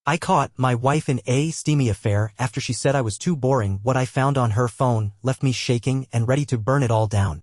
I caught my wife in a steamy affair after she said I was too boring. What I found on her phone left me shaking and ready to burn it all down.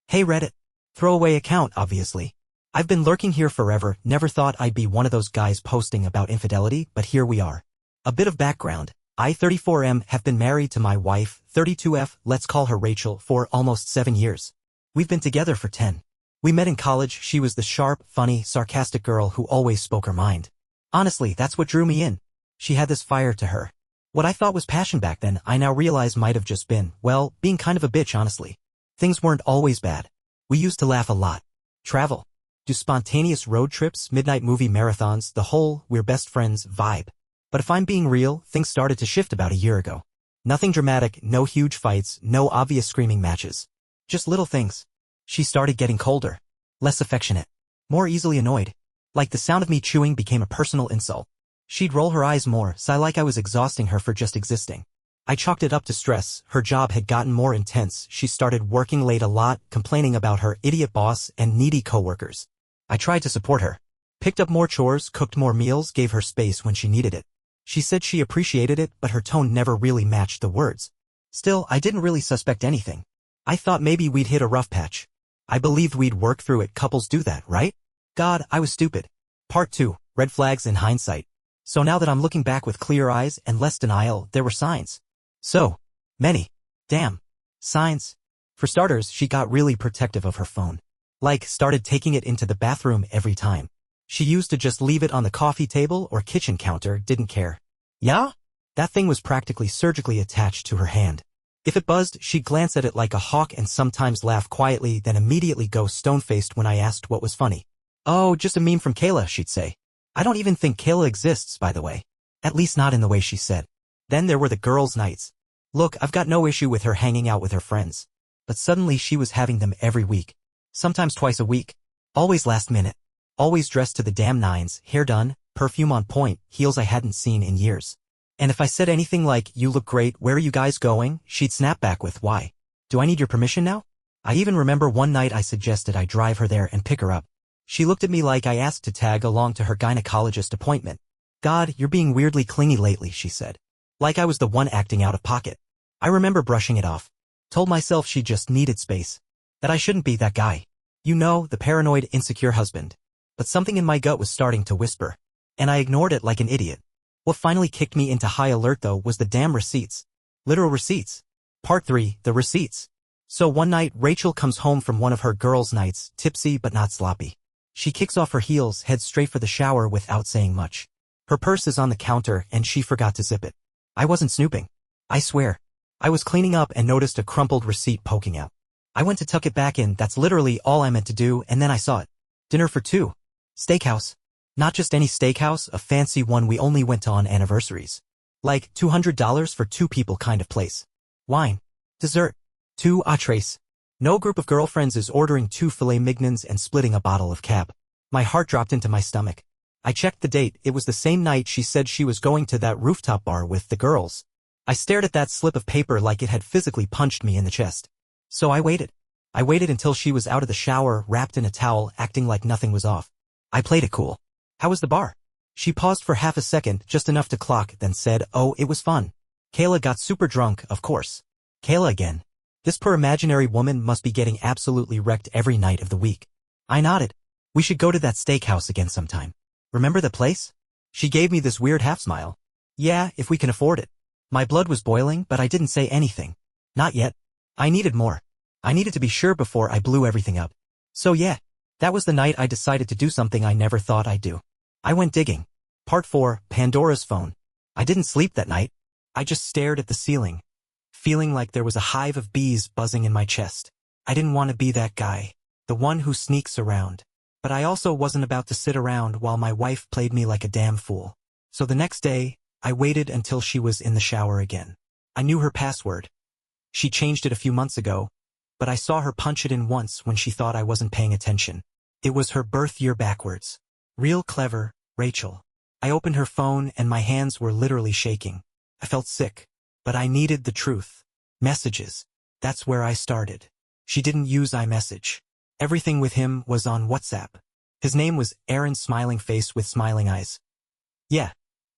Hey Reddit. Throwaway account, obviously. I've been lurking here forever, never thought I'd be one of those guys posting about infidelity, but here we are. A bit of background. I, 34M, have been married to my wife, 32F, let's call her Rachel, for almost 7 years. We've been together for 10. We met in college. She was the sharp, funny, sarcastic girl who always spoke her mind. Honestly, that's what drew me in. She had this fire to her. What I thought was passion back then, I now realize might have just been, well, being kind of a bitch, honestly. Things weren't always bad. We used to laugh a lot. Travel. Do spontaneous road trips, midnight movie marathons, the whole we're best friends vibe. But if I'm being real, things started to shift about a year ago. Nothing dramatic, no huge fights, no obvious screaming matches. Just little things. She started getting colder. Less affectionate. More easily annoyed. Like the sound of me chewing became a personal insult. She'd roll her eyes more, sigh like I was exhausting her for just existing. I chalked it up to stress. Her job had gotten more intense. She started working late a lot, complaining about her idiot boss and needy coworkers. I tried to support her. Picked up more chores, cooked more meals, gave her space when she needed it. She said she appreciated it, but her tone never really matched the words. Still, I didn't really suspect anything. I thought maybe we'd hit a rough patch. I believed we'd work through it. Couples do that, right? God, I was stupid. Part 2. Red flags in hindsight. So now that I'm looking back with clear eyes and less denial, there were signs. So many. Damn. Signs. For starters, she got really protective of her phone. Like, started taking it into the bathroom every time. She used to just leave it on the coffee table or kitchen counter, didn't care. Yeah? That thing was practically surgically attached to her hand. If it buzzed, she'd glance at it like a hawk and sometimes laugh quietly, then immediately go stone-faced when I asked what was funny. Oh, just a meme from Kayla, she'd say. I don't even think Kayla exists, by the way. At least not in the way she said. Then there were the girls' nights. Look, I've got no issue with her hanging out with her friends. But suddenly she was having them every week. Sometimes twice a week. Always last minute. Always dressed to the damn nines, hair done, perfume on point, heels I hadn't seen in years. And if I said anything like, "You look great, where are you guys going?" she'd snap back with, "Why? Do I need your permission now?" I even remember one night I suggested I drive her there and pick her up. She looked at me like I asked to tag along to her gynecologist appointment. "God, you're being weirdly clingy lately," she said. Like I was the one acting out of pocket. I remember brushing it off. Told myself she just needed space. That I shouldn't be that guy. You know, the paranoid, insecure husband. But something in my gut was starting to whisper. And I ignored it like an idiot. What finally kicked me into high alert though was the damn receipts. Literal receipts. Part 3, the receipts. So one night, Rachel comes home from one of her girls' nights, tipsy but not sloppy. She kicks off her heels, heads straight for the shower without saying much. Her purse is on the counter and she forgot to zip it. I wasn't snooping. I swear. I was cleaning up and noticed a crumpled receipt poking out. I went to tuck it back in, that's literally all I meant to do, and then I saw it. Dinner for 2. Steakhouse. Not just any steakhouse, a fancy one we only went to on anniversaries. Like $200 for 2 people kind of place. Wine. Dessert. 2 entrees. No group of girlfriends is ordering 2 filet mignons and splitting a bottle of cab. My heart dropped into my stomach. I checked the date, it was the same night she said she was going to that rooftop bar with the girls. I stared at that slip of paper like it had physically punched me in the chest. So I waited. I waited until she was out of the shower, wrapped in a towel, acting like nothing was off. I played it cool. How was the bar? She paused for half a second, just enough to clock, then said, "Oh, it was fun. Kayla got super drunk, of course." Kayla again. This poor imaginary woman must be getting absolutely wrecked every night of the week. I nodded. We should go to that steakhouse again sometime. Remember the place? She gave me this weird half smile. Yeah, if we can afford it. My blood was boiling, but I didn't say anything. Not yet. I needed more. I needed to be sure before I blew everything up. So yeah, that was the night I decided to do something I never thought I'd do. I went digging. Part 4, Pandora's phone. I didn't sleep that night. I just stared at the ceiling, feeling like there was a hive of bees buzzing in my chest. I didn't want to be that guy, the one who sneaks around. But I also wasn't about to sit around while my wife played me like a damn fool. So the next day, I waited until she was in the shower again. I knew her password. She changed it a few months ago, but I saw her punch it in once when she thought I wasn't paying attention. It was her birth year backwards. Real clever, Rachel. I opened her phone and my hands were literally shaking. I felt sick, but I needed the truth. Messages. That's where I started. She didn't use iMessage. Everything with him was on WhatsApp. His name was Aaron, smiling face with smiling eyes. Yeah.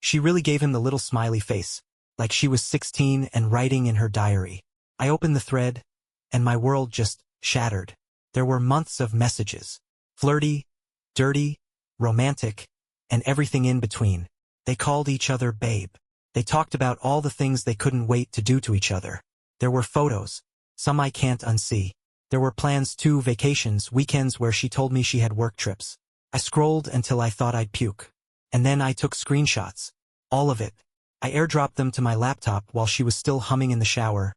She really gave him the little smiley face, like she was 16 and writing in her diary. I opened the thread, and my world just shattered. There were months of messages. Flirty, dirty, romantic, and everything in between. They called each other babe. They talked about all the things they couldn't wait to do to each other. There were photos, some I can't unsee. There were plans too, vacations, weekends where she told me she had work trips. I scrolled until I thought I'd puke. And then I took screenshots. All of it. I airdropped them to my laptop while she was still humming in the shower,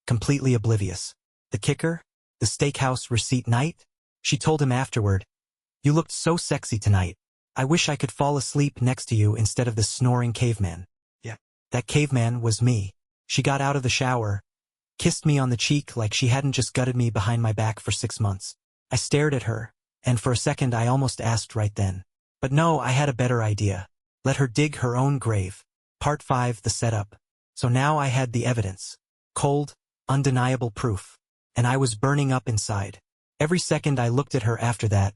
completely oblivious. The kicker? The steakhouse receipt night? She told him afterward, "You looked so sexy tonight. I wish I could fall asleep next to you instead of this snoring caveman." Yeah. That caveman was me. She got out of the shower, kissed me on the cheek like she hadn't just gutted me behind my back for 6 months. I stared at her, and for a second I almost asked right then. But no, I had a better idea. Let her dig her own grave. Part 5, the setup. So now I had the evidence. Cold, undeniable proof. And I was burning up inside. Every second I looked at her after that,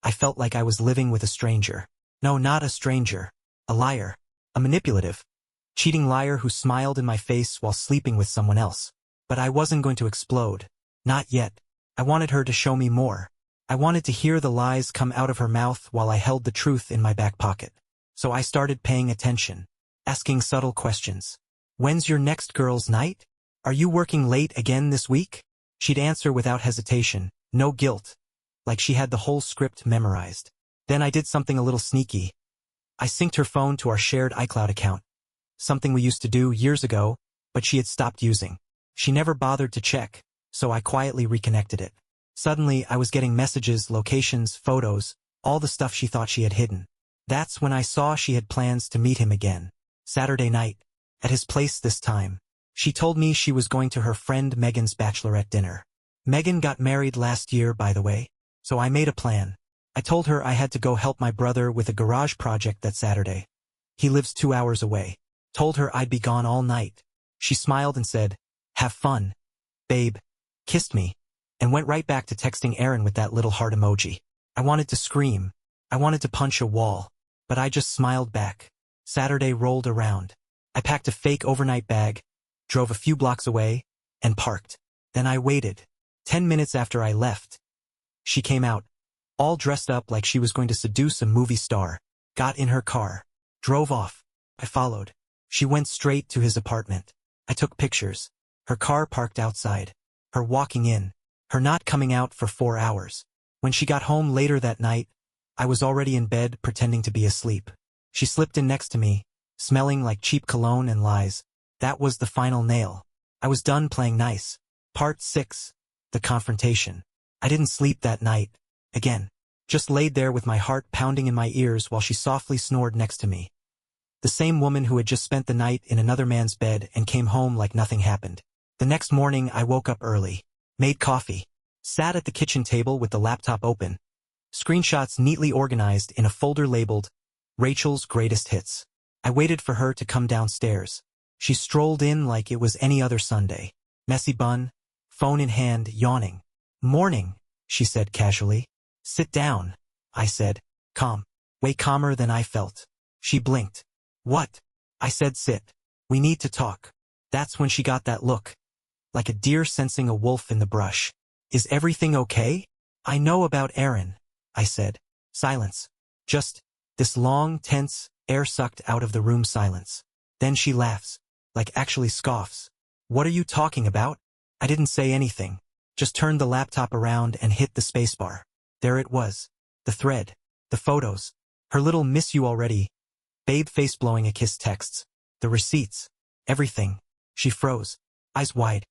I felt like I was living with a stranger. No, not a stranger. A liar. A manipulative, cheating liar who smiled in my face while sleeping with someone else. But I wasn't going to explode. Not yet. I wanted her to show me more. I wanted to hear the lies come out of her mouth while I held the truth in my back pocket. So I started paying attention, asking subtle questions. When's your next girls' night? Are you working late again this week? She'd answer without hesitation, no guilt, like she had the whole script memorized. Then I did something a little sneaky. I synced her phone to our shared iCloud account. Something we used to do years ago, but she had stopped using. She never bothered to check, so I quietly reconnected it. Suddenly, I was getting messages, locations, photos, all the stuff she thought she had hidden. That's when I saw she had plans to meet him again. Saturday night. At his place this time. She told me she was going to her friend Megan's bachelorette dinner. Megan got married last year, by the way. So I made a plan. I told her I had to go help my brother with a garage project that Saturday. He lives 2 hours away. Told her I'd be gone all night. She smiled and said, "Have fun, babe," kissed me, and went right back to texting Aaron with that little heart emoji. I wanted to scream. I wanted to punch a wall. But I just smiled back. Saturday rolled around. I packed a fake overnight bag, drove a few blocks away, and parked. Then I waited. 10 minutes after I left, she came out, all dressed up like she was going to seduce a movie star, got in her car, drove off. I followed. She went straight to his apartment. I took pictures. Her car parked outside. Her walking in. Her not coming out for 4 hours. When she got home later that night, I was already in bed pretending to be asleep. She slipped in next to me, smelling like cheap cologne and lies. That was the final nail. I was done playing nice. Part 6. The confrontation. I didn't sleep that night. Again. Just laid there with my heart pounding in my ears while she softly snored next to me. The same woman who had just spent the night in another man's bed and came home like nothing happened. The next morning I woke up early, made coffee, sat at the kitchen table with the laptop open, screenshots neatly organized in a folder labeled Rachel's Greatest Hits. I waited for her to come downstairs. She strolled in like it was any other Sunday. Messy bun, phone in hand, yawning. "Morning," she said casually. "Sit down," I said, calm, way calmer than I felt. She blinked. "What?" I said, "Sit. We need to talk." That's when she got that look, like a deer sensing a wolf in the brush. "Is everything okay?" "I know about Aaron," I said. Silence. Just this long, tense, air sucked out of the room silence. Then she laughs, like actually scoffs. "What are you talking about?" I didn't say anything, just turned the laptop around and hit the spacebar. There it was. The thread. The photos. Her little "miss you already," babe face blowing a kiss texts. The receipts. Everything. She froze. Eyes wide.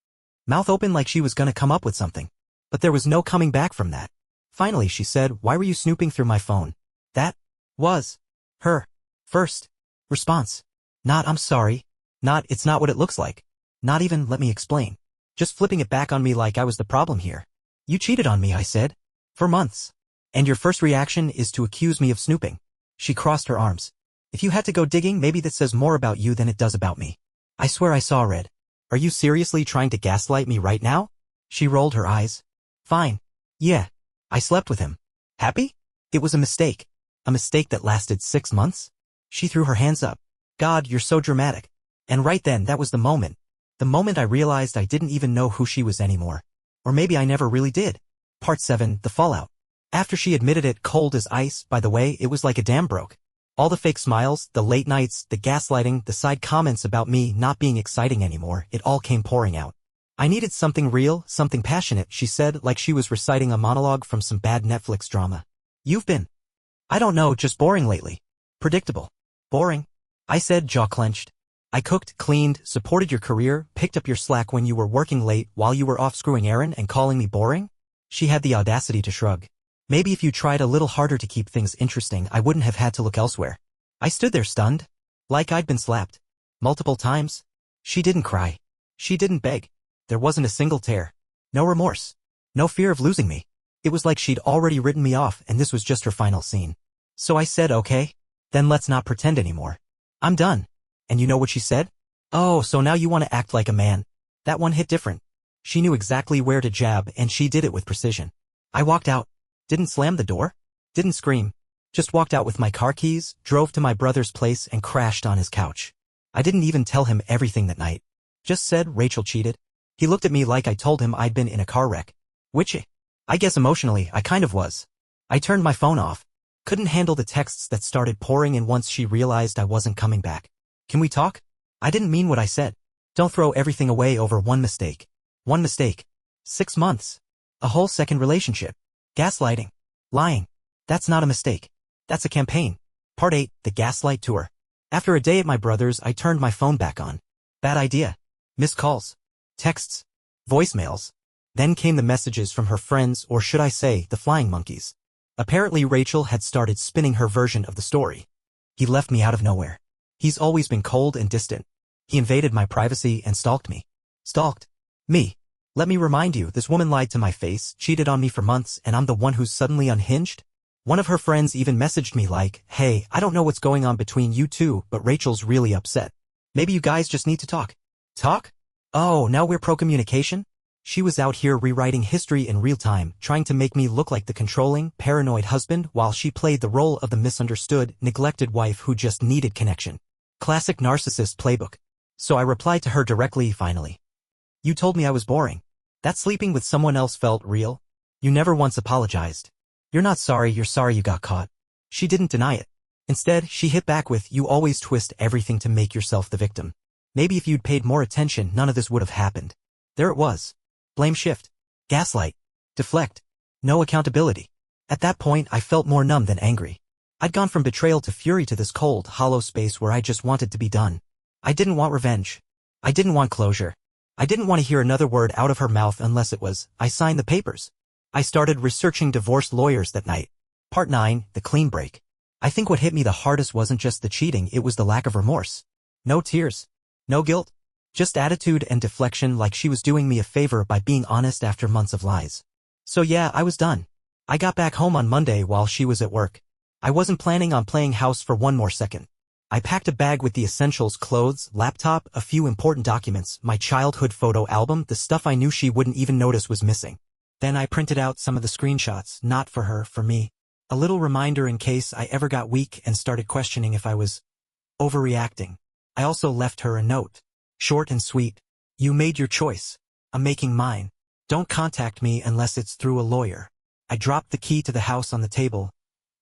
Mouth open like she was gonna come up with something. But there was no coming back from that. Finally she said, "Why were you snooping through my phone?" That was her first response. Not "I'm sorry." Not "it's not what it looks like." Not even "let me explain." Just flipping it back on me like I was the problem here. "You cheated on me," I said. "For months. And your first reaction is to accuse me of snooping." She crossed her arms. "If you had to go digging, maybe that says more about you than it does about me." I swear I saw red. "Are you seriously trying to gaslight me right now?" She rolled her eyes. "Fine. Yeah. I slept with him. Happy? It was a mistake. A mistake that lasted 6 months?" She threw her hands up. God, you're so dramatic. And right then, that was the moment. The moment I realized I didn't even know who she was anymore. Or maybe I never really did. Part 7, The Fallout. After she admitted it cold as ice, by the way, it was like a dam broke. All the fake smiles, the late nights, the gaslighting, the side comments about me not being exciting anymore, it all came pouring out. I needed something real, something passionate, she said, like she was reciting a monologue from some bad Netflix drama. You've been, I don't know, just boring lately. Predictable. Boring? I said, jaw clenched. I cooked, cleaned, supported your career, picked up your slack when you were working late while you were off screwing Aaron and calling me boring? She had the audacity to shrug. Maybe if you tried a little harder to keep things interesting, I wouldn't have had to look elsewhere. I stood there stunned. Like I'd been slapped. Multiple times. She didn't cry. She didn't beg. There wasn't a single tear. No remorse. No fear of losing me. It was like she'd already written me off and this was just her final scene. So I said, okay. Then let's not pretend anymore. I'm done. And you know what she said? Oh, so now you want to act like a man. That one hit different. She knew exactly where to jab and she did it with precision. I walked out. Didn't slam the door. Didn't scream. Just walked out with my car keys, drove to my brother's place and crashed on his couch. I didn't even tell him everything that night. Just said Rachel cheated. He looked at me like I told him I'd been in a car wreck. Which, I guess emotionally, I kind of was. I turned my phone off. Couldn't handle the texts that started pouring in once she realized I wasn't coming back. Can we talk? I didn't mean what I said. Don't throw everything away over one mistake. One mistake. 6 months. A whole second relationship. Gaslighting. Lying. That's not a mistake. That's a campaign. Part 8, The Gaslight Tour. After a day at my brother's, I turned my phone back on. Bad idea. Missed calls. Texts. Voicemails. Then came the messages from her friends, or should I say, the flying monkeys. Apparently Rachel had started spinning her version of the story. He left me out of nowhere. He's always been cold and distant. He invaded my privacy and stalked me. Stalked. Me. Let me remind you, this woman lied to my face, cheated on me for months, and I'm the one who's suddenly unhinged? One of her friends even messaged me like, hey, I don't know what's going on between you two, but Rachel's really upset. Maybe you guys just need to talk. Talk? Oh, now we're pro-communication? She was out here rewriting history in real time, trying to make me look like the controlling, paranoid husband while she played the role of the misunderstood, neglected wife who just needed connection. Classic narcissist playbook. So I replied to her directly, finally. You told me I was boring. That sleeping with someone else felt real? You never once apologized. You're not sorry, you're sorry you got caught. She didn't deny it. Instead, she hit back with, you always twist everything to make yourself the victim. Maybe if you'd paid more attention, none of this would have happened. There it was. Blame shift. Gaslight. Deflect. No accountability. At that point, I felt more numb than angry. I'd gone from betrayal to fury to this cold, hollow space where I just wanted to be done. I didn't want revenge. I didn't want closure. I didn't want to hear another word out of her mouth unless it was, I signed the papers. I started researching divorce lawyers that night. Part 9, The Clean Break. I think what hit me the hardest wasn't just the cheating, it was the lack of remorse. No tears. No guilt. Just attitude and deflection, like she was doing me a favor by being honest after months of lies. So yeah, I was done. I got back home on Monday while she was at work. I wasn't planning on playing house for one more second. I packed a bag with the essentials, clothes, laptop, a few important documents, my childhood photo album, the stuff I knew she wouldn't even notice was missing. Then I printed out some of the screenshots, not for her, for me. A little reminder in case I ever got weak and started questioning if I was overreacting. I also left her a note. Short and sweet. You made your choice. I'm making mine. Don't contact me unless it's through a lawyer. I dropped the key to the house on the table,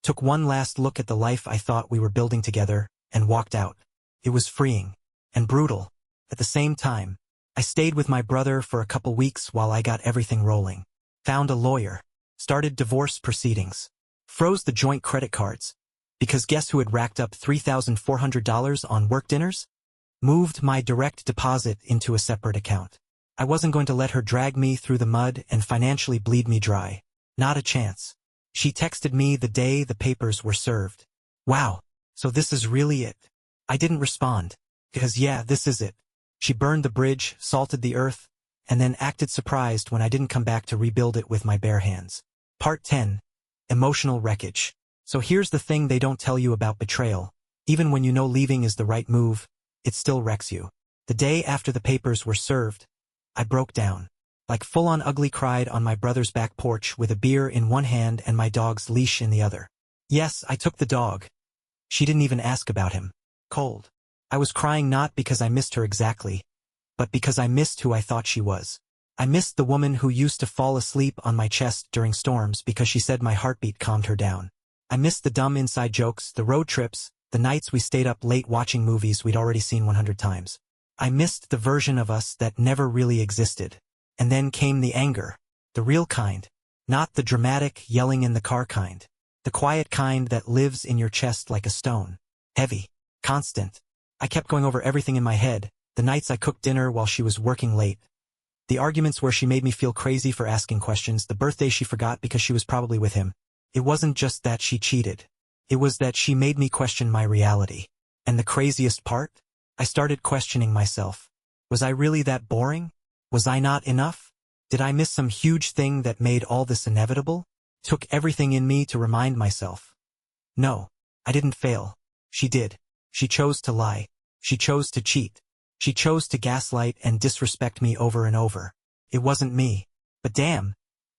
took one last look at the life I thought we were building together, and walked out. It was freeing. And brutal. At the same time, I stayed with my brother for a couple weeks while I got everything rolling. Found a lawyer. Started divorce proceedings. Froze the joint credit cards. Because guess who had racked up $3,400 on work dinners? Moved my direct deposit into a separate account. I wasn't going to let her drag me through the mud and financially bleed me dry. Not a chance. She texted me the day the papers were served. Wow, so this is really it. I didn't respond. Because yeah, this is it. She burned the bridge, salted the earth, and then acted surprised when I didn't come back to rebuild it with my bare hands. Part 10. Emotional wreckage. So here's the thing they don't tell you about betrayal. Even when you know leaving is the right move, it still wrecks you. The day after the papers were served, I broke down. Like full-on ugly cried on my brother's back porch with a beer in one hand and my dog's leash in the other. Yes, I took the dog. She didn't even ask about him. Cold. I was crying not because I missed her exactly, but because I missed who I thought she was. I missed the woman who used to fall asleep on my chest during storms because she said my heartbeat calmed her down. I missed the dumb inside jokes, the road trips, the nights we stayed up late watching movies we'd already seen 100 times. I missed the version of us that never really existed. And then came the anger. The real kind. Not the dramatic, yelling in the car kind. The quiet kind that lives in your chest like a stone. Heavy. Constant. I kept going over everything in my head. The nights I cooked dinner while she was working late. The arguments where she made me feel crazy for asking questions. The birthdays she forgot because she was probably with him. It wasn't just that she cheated. It was that she made me question my reality. And the craziest part? I started questioning myself. Was I really that boring? Was I not enough? Did I miss some huge thing that made all this inevitable? Took everything in me to remind myself. No, I didn't fail. She did. She chose to lie. She chose to cheat. She chose to gaslight and disrespect me over and over. It wasn't me. But damn,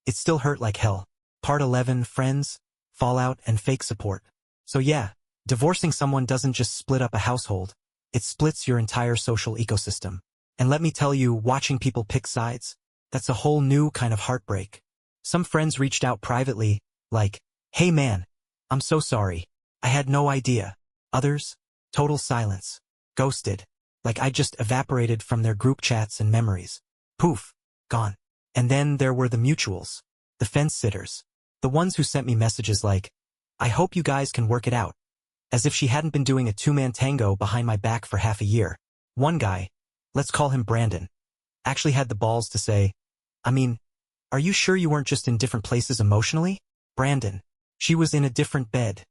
it still hurt like hell. Part 11, Friends, Fallout, and Fake Support. So yeah, divorcing someone doesn't just split up a household. It splits your entire social ecosystem. And let me tell you, watching people pick sides, that's a whole new kind of heartbreak. Some friends reached out privately, like, "Hey man, I'm so sorry. I had no idea." Others, total silence. Ghosted. Like I just evaporated from their group chats and memories. Poof. Gone. And then there were the mutuals. The fence sitters. The ones who sent me messages like, "I hope you guys can work it out." As if she hadn't been doing a two-man tango behind my back for half a year. One guy, let's call him Brandon, actually had the balls to say, "I mean, are you sure you weren't just in different places emotionally?" Brandon. She was in a different bed.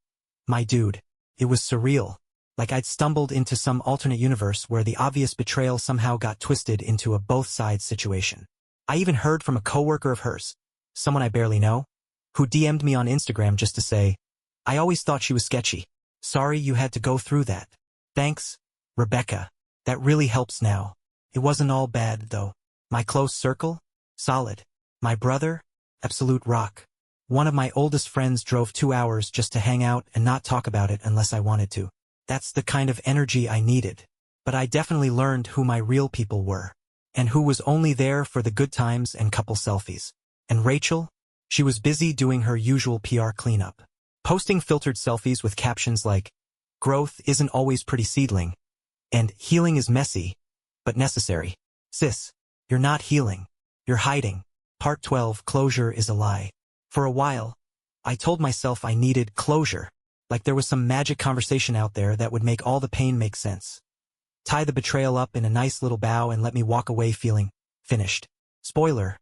My dude. It was surreal. Like I'd stumbled into some alternate universe where the obvious betrayal somehow got twisted into a both sides situation. I even heard from a coworker of hers, someone I barely know, who DM'd me on Instagram just to say, "I always thought she was sketchy. Sorry you had to go through that. Thanks, Rebecca. That really helps now." It wasn't all bad, though. My close circle? Solid. My brother? Absolute rock. One of my oldest friends drove 2 hours just to hang out and not talk about it unless I wanted to. That's the kind of energy I needed. But I definitely learned who my real people were. And who was only there for the good times and couple selfies. And Rachel? She was busy doing her usual PR cleanup. Posting filtered selfies with captions like, "Growth isn't always pretty seedling," and "Healing is messy, but necessary." Sis, you're not healing. You're hiding. Part 12, Closure is a lie. For a while, I told myself I needed closure, like there was some magic conversation out there that would make all the pain make sense. Tie the betrayal up in a nice little bow and let me walk away feeling finished. Spoiler,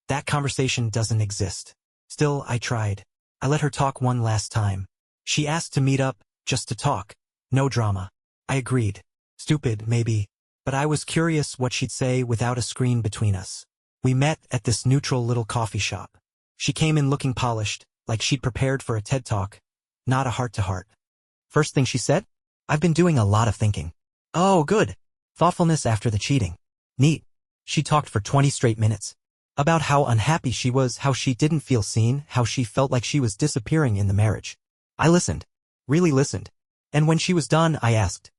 that conversation doesn't exist. Still, I tried. I let her talk one last time. She asked to meet up, just to talk. No drama. I agreed. Stupid, maybe, but I was curious what she'd say without a screen between us. We met at this neutral little coffee shop. She came in looking polished, like she'd prepared for a TED Talk, not a heart-to-heart. First thing she said? "I've been doing a lot of thinking." Oh, good. Thoughtfulness after the cheating. Neat. She talked for 20 straight minutes. About how unhappy she was, how she didn't feel seen, how she felt like she was disappearing in the marriage. I listened. Really listened. And when she was done, I asked,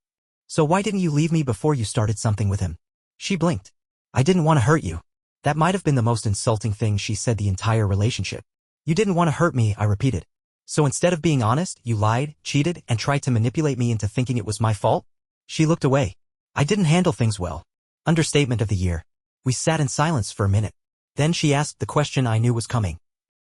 "So why didn't you leave me before you started something with him?" She blinked. "I didn't want to hurt you." That might have been the most insulting thing she said the entire relationship. "You didn't want to hurt me," I repeated. "So instead of being honest, you lied, cheated, and tried to manipulate me into thinking it was my fault?" She looked away. I didn't handle things well. Understatement of the year. We sat in silence for a minute. Then she asked the question I knew was coming.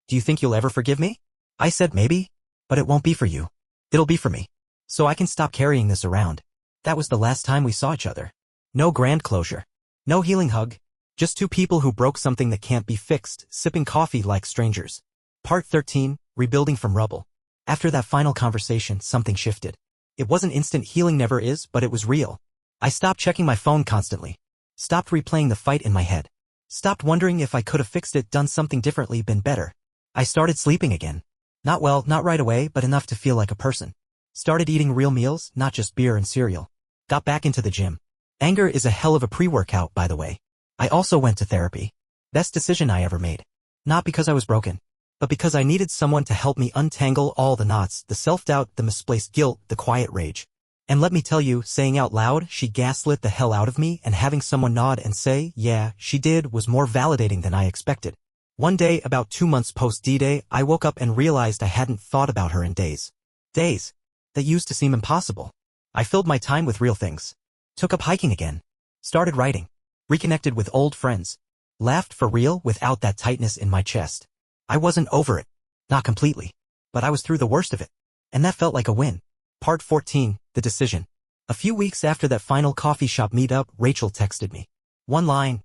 "Do you think you'll ever forgive me?" I said maybe, but it won't be for you. It'll be for me. So I can stop carrying this around. That was the last time we saw each other. No grand closure. No healing hug. Just two people who broke something that can't be fixed, sipping coffee like strangers. Part 13, Rebuilding from Rubble. After that final conversation, something shifted. It wasn't instant healing, never is, but it was real. I stopped checking my phone constantly. Stopped replaying the fight in my head. Stopped wondering if I could have fixed it, done something differently, been better. I started sleeping again. Not well, not right away, but enough to feel like a person. Started eating real meals, not just beer and cereal. Got back into the gym. Anger is a hell of a pre-workout, by the way. I also went to therapy. Best decision I ever made. Not because I was broken, but because I needed someone to help me untangle all the knots, the self-doubt, the misplaced guilt, the quiet rage. And let me tell you, saying out loud, she gaslit the hell out of me, and having someone nod and say, yeah, she did, was more validating than I expected. One day, about 2 months post D-Day, I woke up and realized I hadn't thought about her in days. Days that used to seem impossible. I filled my time with real things. Took up hiking again. Started writing. Reconnected with old friends. Laughed for real without that tightness in my chest. I wasn't over it. Not completely. But I was through the worst of it. And that felt like a win. Part 14, The Decision. A few weeks after that final coffee shop meetup, Rachel texted me. One line.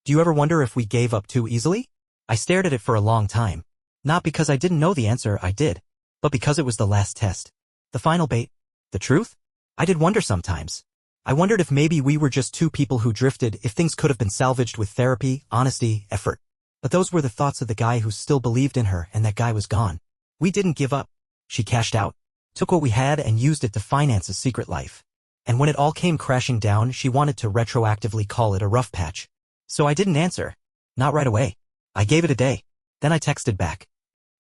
Do you ever wonder if we gave up too easily? I stared at it for a long time. Not because I didn't know the answer, I did. But because it was the last test. The final bait. The truth? I did wonder sometimes. I wondered if maybe we were just two people who drifted, if things could have been salvaged with therapy, honesty, effort. But those were the thoughts of the guy who still believed in her, and that guy was gone. We didn't give up. She cashed out. Took what we had and used it to finance a secret life. And when it all came crashing down, she wanted to retroactively call it a rough patch. So I didn't answer. Not right away. I gave it a day. Then I texted back.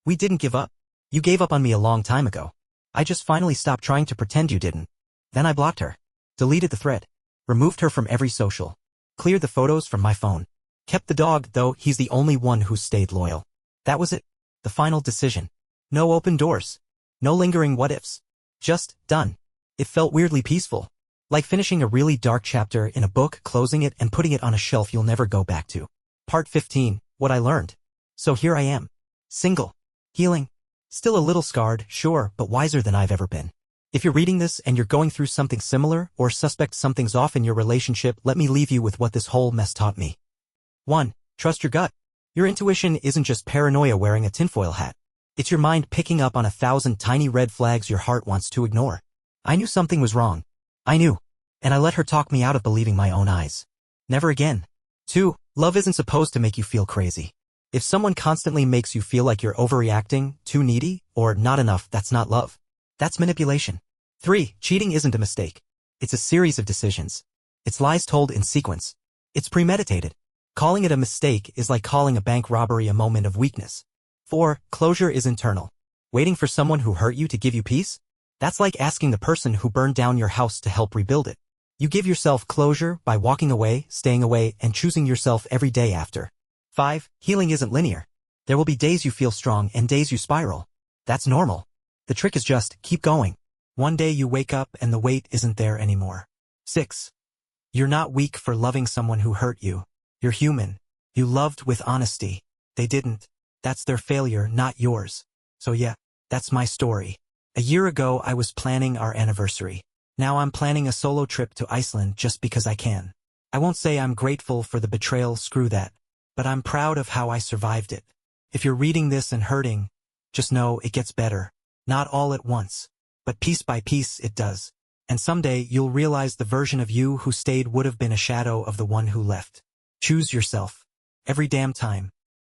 We didn't give up. You gave up on me a long time ago. I just finally stopped trying to pretend you didn't. Then I blocked her. Deleted the thread. Removed her from every social. Cleared the photos from my phone. Kept the dog, though he's the only one who stayed loyal. That was it. The final decision. No open doors. No lingering what-ifs. Just, done. It felt weirdly peaceful. Like finishing a really dark chapter in a book, closing it and putting it on a shelf you'll never go back to. Part 15, What I Learned. So here I am. Single. Healing. Still a little scarred, sure, but wiser than I've ever been. If you're reading this and you're going through something similar, or suspect something's off in your relationship, let me leave you with what this whole mess taught me. 1. Trust your gut. Your intuition isn't just paranoia wearing a tinfoil hat. It's your mind picking up on 1,000 tiny red flags your heart wants to ignore. I knew something was wrong. I knew. And I let her talk me out of believing my own eyes. Never again. 2. Love isn't supposed to make you feel crazy. If someone constantly makes you feel like you're overreacting, too needy, or not enough, that's not love. That's manipulation. 3. Cheating isn't a mistake. It's a series of decisions. It's lies told in sequence. It's premeditated. Calling it a mistake is like calling a bank robbery a moment of weakness. 4. Closure is internal. Waiting for someone who hurt you to give you peace? That's like asking the person who burned down your house to help rebuild it. You give yourself closure by walking away, staying away, and choosing yourself every day after. 5. Healing isn't linear. There will be days you feel strong and days you spiral. That's normal. The trick is just keep going. One day you wake up and the weight isn't there anymore. 6. You're not weak for loving someone who hurt you. You're human. You loved with honesty. They didn't. That's their failure, not yours. So yeah, that's my story. A year ago I was planning our anniversary. Now I'm planning a solo trip to Iceland just because I can. I won't say I'm grateful for the betrayal, screw that. But I'm proud of how I survived it. If you're reading this and hurting, just know it gets better. Not all at once, but piece by piece it does. And someday you'll realize the version of you who stayed would have been a shadow of the one who left. Choose yourself. Every damn time.